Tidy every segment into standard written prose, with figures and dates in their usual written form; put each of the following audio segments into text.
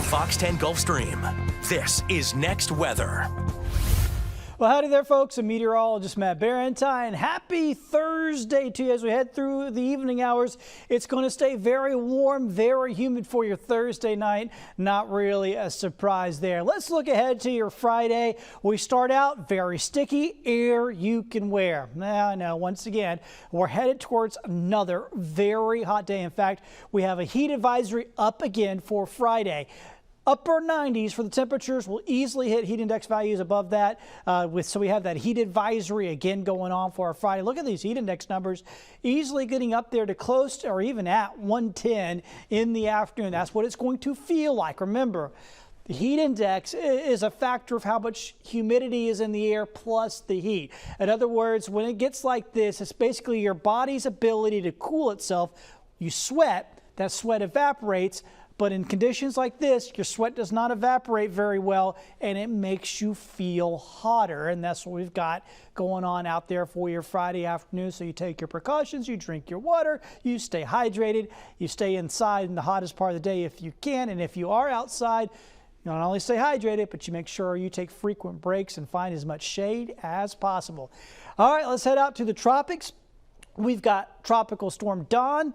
Fox 10 Gulfstream. This is Next Weather. Well, howdy there, folks. I'm meteorologist Matt Barentine. Happy Thursday to you as we head through the evening hours. It's going to stay very warm, very humid for your Thursday night. Not really a surprise there. Let's look ahead to your Friday. We start out very sticky, air you can wear. Now, I know, once again, we're headed towards another very hot day. In fact, we have a heat advisory up again for Friday. Upper 90s for the temperatures. Will easily hit heat index values above that. So we have that heat advisory again going on for our Friday. Look at these heat index numbers, easily getting up there to close to or even at 110 in the afternoon. That's what it's going to feel like. Remember, the heat index is a factor of how much humidity is in the air plus the heat. In other words, when it gets like this, it's basically your body's ability to cool itself. You sweat, that sweat evaporates. But in conditions like this, your sweat does not evaporate very well, and it makes you feel hotter. And that's what we've got going on out there for your Friday afternoon. So you take your precautions, you drink your water, you stay hydrated, you stay inside in the hottest part of the day if you can. And if you are outside, you not only stay hydrated, but you make sure you take frequent breaks and find as much shade as possible. All right, let's head out to the tropics. We've got Tropical Storm Dawn.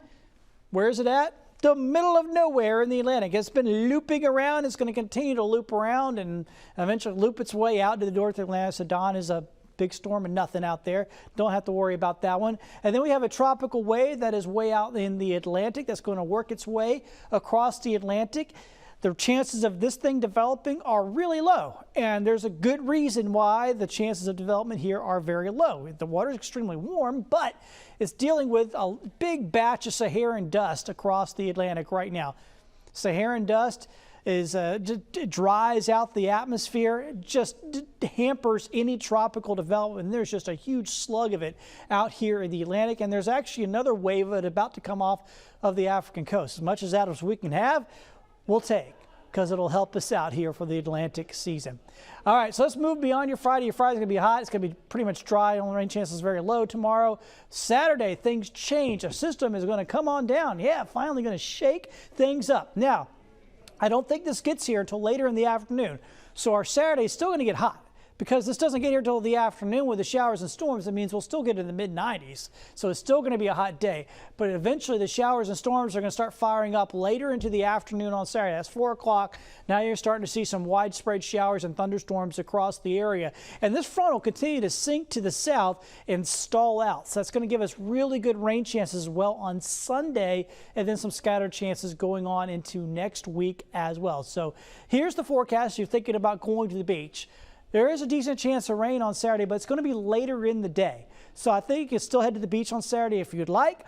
Where is it at? The middle of nowhere in the Atlantic. It's been looping around. It's going to continue to loop around and eventually loop its way out to the North Atlantic. So Dawn is a big storm and nothing out there. Don't have to worry about that one. And then we have a tropical wave that is way out in the Atlantic that's going to work its way across the Atlantic. The chances of this thing developing are really low, and there's a good reason why the chances of development here are very low. The water is extremely warm, but it's dealing with a big batch of Saharan dust across the Atlantic right now. Saharan dust is it dries out the atmosphere, it just hampers any tropical development. And there's just a huge slug of it out here in the Atlantic, and there's actually another wave of it about to come off of the African coast. As much as that as we can have, we'll take, because it'll help us out here for the Atlantic season. All right, so let's move beyond your Friday. Your Friday's going to be hot. It's going to be pretty much dry. Only rain chances very low tomorrow. Saturday, things change. A system is going to come on down. Yeah, finally going to shake things up. Now, I don't think this gets here until later in the afternoon. So our Saturday is still going to get hot. Because this doesn't get here until the afternoon with the showers and storms, it means we'll still get in the mid-90s. So it's still going to be a hot day. But eventually the showers and storms are going to start firing up later into the afternoon on Saturday. That's 4 o'clock. Now you're starting to see some widespread showers and thunderstorms across the area. And this front will continue to sink to the south and stall out. So that's going to give us really good rain chances as well on Sunday, and then some scattered chances going on into next week as well. So here's the forecast. You're thinking about going to the beach. There is a decent chance of rain on Saturday, but it's going to be later in the day. So I think you can still head to the beach on Saturday if you'd like.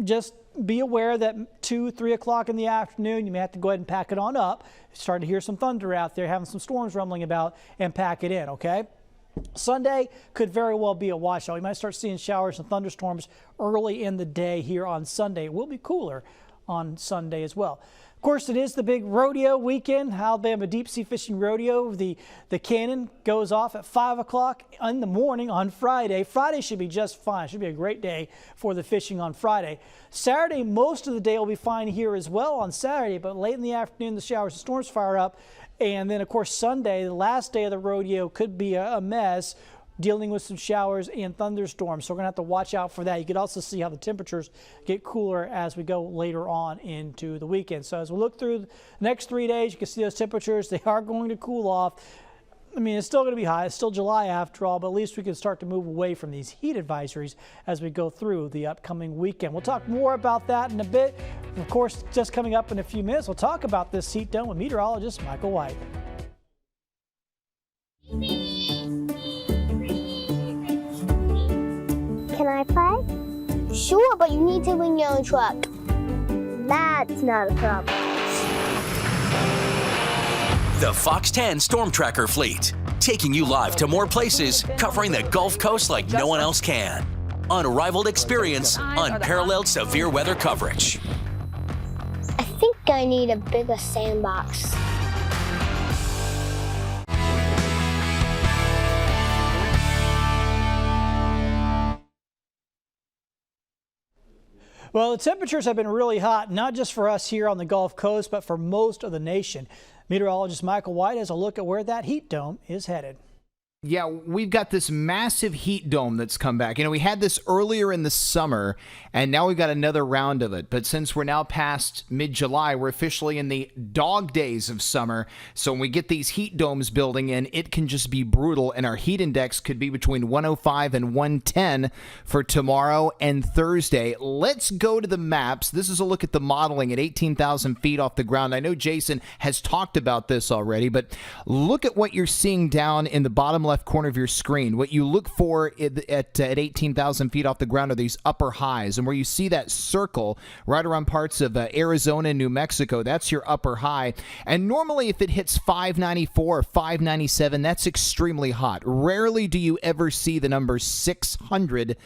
Just be aware that 2, 3 o'clock in the afternoon, you may have to go ahead and pack it on up. Starting to hear some thunder out there, having some storms rumbling about, and pack it in, okay? Sunday could very well be a washout. We might start seeing showers and thunderstorms early in the day here on Sunday. It will be cooler on Sunday as well. Of course, it is the big rodeo weekend, Alabama Deep Sea Fishing Rodeo. The cannon goes off at 5 o'clock in the morning on Friday. Friday should be just fine. It should be a great day for the fishing on Friday. Saturday, most of the day will be fine here as well on Saturday, but late in the afternoon, the showers and storms fire up. And then, of course, Sunday, the last day of the rodeo, could be a mess, dealing with some showers and thunderstorms. So we're going to have to watch out for that. You can also see how the temperatures get cooler as we go later on into the weekend. So as we look through the next 3 days, you can see those temperatures. They are going to cool off. I mean, it's still going to be high. It's still July after all, but at least we can start to move away from these heat advisories as we go through the upcoming weekend. We'll talk more about that in a bit. Of course, just coming up in a few minutes, we'll talk about this heat dome with meteorologist Michael White. Can I play? Sure, but you need to bring your own truck. That's not a problem. The Fox 10 Storm Tracker Fleet, taking you live to more places, covering the Gulf Coast like no one else can. Unrivaled experience, unparalleled severe weather coverage. I think I need a bigger sandbox. Well, the temperatures have been really hot, not just for us here on the Gulf Coast, but for most of the nation. Meteorologist Michael White has a look at where that heat dome is headed. Yeah, we've got this massive heat dome that's come back. We had this earlier in the summer, and now we've got another round of it. But since we're now past mid-July, we're officially in the dog days of summer. So when we get these heat domes building in, it can just be brutal. And our heat index could be between 105 and 110 for tomorrow and Thursday. Let's go to the maps. This is a look at the modeling at 18,000 feet off the ground. I know Jason has talked about this already, but look at what you're seeing down in the bottom left corner of your screen. What you look for at 18,000 feet off the ground are these upper highs, and where you see that circle right around parts of Arizona and New Mexico, that's your upper high. And normally if it hits 594 or 597, that's extremely hot. Rarely do you ever see the number 600,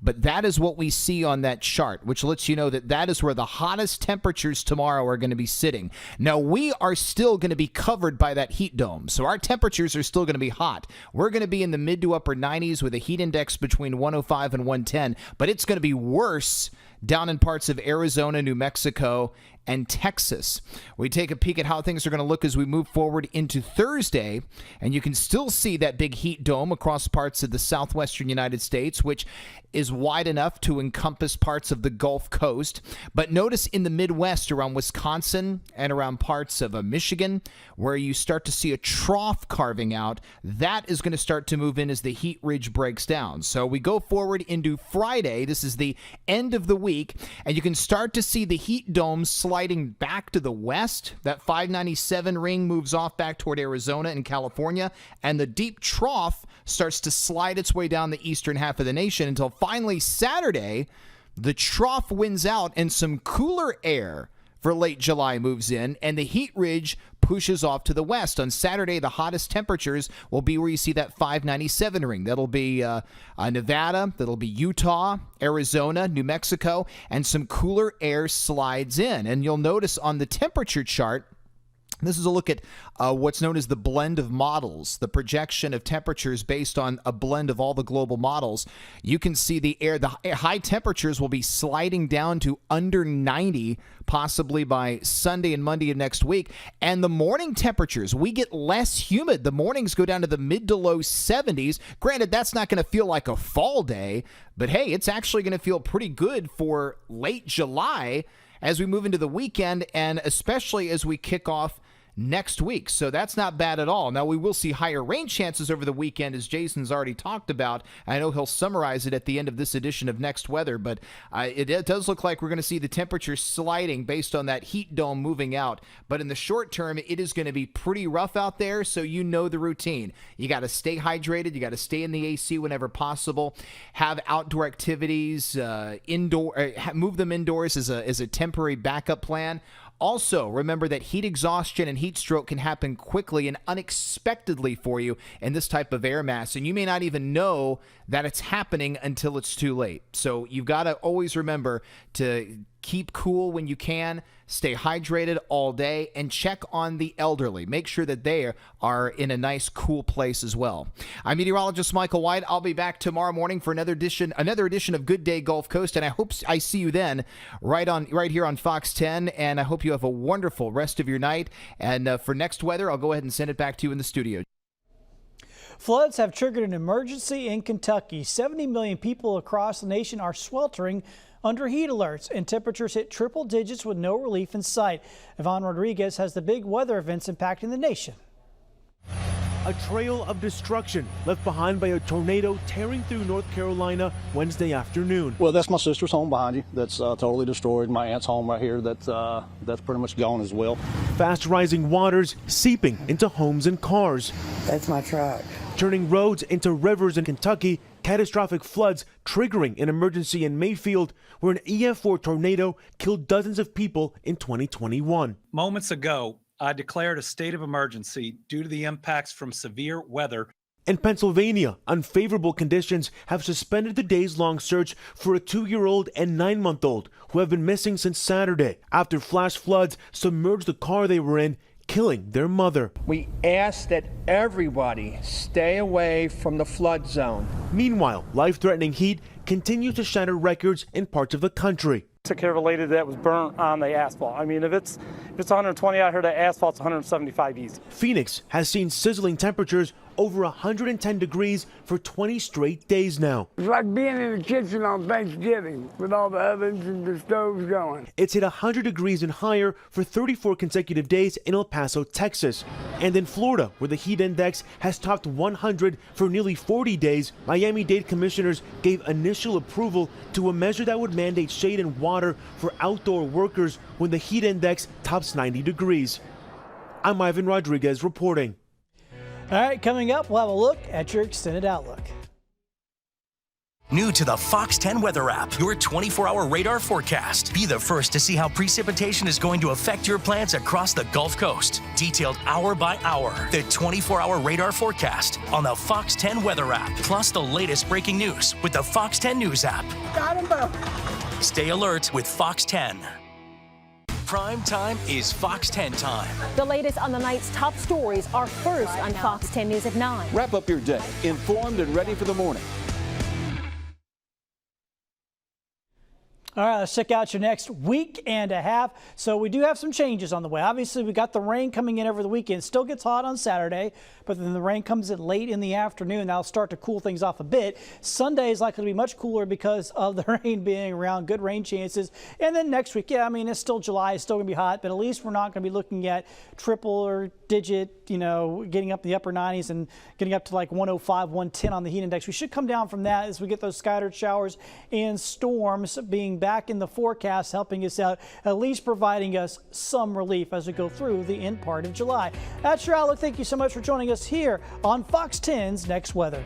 but that is what we see on that chart, which lets you know that that is where the hottest temperatures tomorrow are going to be sitting. Now, we are still going to be covered by that heat dome, so our temperatures are still going to be hot. We're going to be in the mid to upper 90s with a heat index between 105 and 110, but it's going to be worse down in parts of Arizona, New Mexico, and Texas. We take a peek at how things are going to look as we move forward into Thursday, and you can still see that big heat dome across parts of the southwestern United States, which is wide enough to encompass parts of the Gulf Coast. But notice in the Midwest around Wisconsin and around parts of Michigan, where you start to see a trough carving out, that is going to start to move in as the heat ridge breaks down. So we go forward into Friday. This is the end of the week, and you can start to see the heat dome sliding back to the west. That 597 ring moves off back toward Arizona and California, and the deep trough starts to slide its way down the eastern half of the nation until finally Saturday, the trough wins out and some cooler air for late July moves in, and the heat ridge pushes off to the west. On Saturday, the hottest temperatures will be where you see that 597 ring. That'll be Nevada, that'll be Utah, Arizona, New Mexico, and some cooler air slides in. And you'll notice on the temperature chart, this is a look at what's known as the blend of models, the projection of temperatures based on a blend of all the global models. You can see the high temperatures will be sliding down to under 90, possibly by Sunday and Monday of next week. And the morning temperatures, we get less humid. The mornings go down to the mid to low 70s. Granted, that's not going to feel like a fall day, but hey, it's actually going to feel pretty good for late July as we move into the weekend, and especially as we kick off next week. So that's not bad at all. Now, we will see higher rain chances over the weekend, as Jason's already talked about. I know he'll summarize it at the end of this edition of Next Weather, but it does look like we're going to see the temperature sliding based on that heat dome moving out. But in the short term, it is going to be pretty rough out there, so you know the routine. You got to stay hydrated. You got to stay in the AC whenever possible. Have outdoor activities, move them indoors as a temporary backup plan. Also, remember that heat exhaustion and heat stroke can happen quickly and unexpectedly for you in this type of air mass, and you may not even know that it's happening until it's too late. So you've got to always remember to keep cool when you can, stay hydrated all day, and check on the elderly. Make sure that they are in a nice, cool place as well. I'm meteorologist Michael White. I'll be back tomorrow morning for another edition of Good Day Gulf Coast, and I hope I see you then right here on Fox 10, and I hope you have a wonderful rest of your night. And for next weather, I'll go ahead and send it back to you in the studio. Floods have triggered an emergency in Kentucky. 70 million people across the nation are sweltering under heat alerts, and temperatures hit triple digits with no relief in sight. Yvonne Rodriguez has the big weather events impacting the nation. A trail of destruction left behind by a tornado tearing through North Carolina Wednesday afternoon. Well, that's my sister's home behind you. That's totally destroyed. My aunt's home right here. That's pretty much gone as well. Fast rising waters seeping into homes and cars. That's my truck. Turning roads into rivers in Kentucky. Catastrophic floods triggering an emergency in Mayfield, where an EF4 tornado killed dozens of people in 2021. Moments ago, I declared a state of emergency due to the impacts from severe weather. In Pennsylvania, unfavorable conditions have suspended the days-long search for a 2-year-old and 9-month-old who have been missing since Saturday after flash floods submerged the car they were in, killing their mother. We ask that everybody stay away from the flood zone. Meanwhile, life-threatening heat continues to shatter records in parts of the country. Took care of a lady that was burnt on the asphalt. I mean, if it's 120 out here, the asphalt's 175 easy. Phoenix has seen sizzling temperatures over 110 degrees for 20 straight days now. It's like being in the kitchen on Thanksgiving with all the ovens and the stoves going. It's hit 100 degrees and higher for 34 consecutive days in El Paso, Texas. And in Florida, where the heat index has topped 100 for nearly 40 days, Miami-Dade commissioners gave initial approval to a measure that would mandate shade and water for outdoor workers when the heat index tops 90 degrees. I'm Ivan Rodriguez reporting. All right, coming up, we'll have a look at your extended outlook. New to the FOX10 weather app, your 24-hour radar forecast. Be the first to see how precipitation is going to affect your plants across the Gulf Coast. Detailed hour by hour, the 24-hour radar forecast on the FOX10 weather app. Plus the latest breaking news with the FOX10 News app. Got him both. Stay alert with FOX10. Prime time is FOX10 time. The latest on the night's top stories are first on Fox 10 News at 9. Wrap up your day, informed and ready for the morning. All right, let's check out your next week and a half. So we do have some changes on the way. Obviously, we got the rain coming in over the weekend. Still gets hot on Saturday, but then the rain comes in late in the afternoon. That'll start to cool things off a bit. Sunday is likely to be much cooler because of the rain being around, good rain chances. And then next week, yeah, I mean, it's still July. It's still going to be hot, but at least we're not going to be looking at triple or digit, you know, getting up the upper 90s and getting up to like 105, 110 on the heat index. We should come down from that as we get those scattered showers and storms being back in the forecast, helping us out, at least providing us some relief as we go through the end part of July. That's your outlook. Thank you so much for joining us here on Fox 10's Next Weather.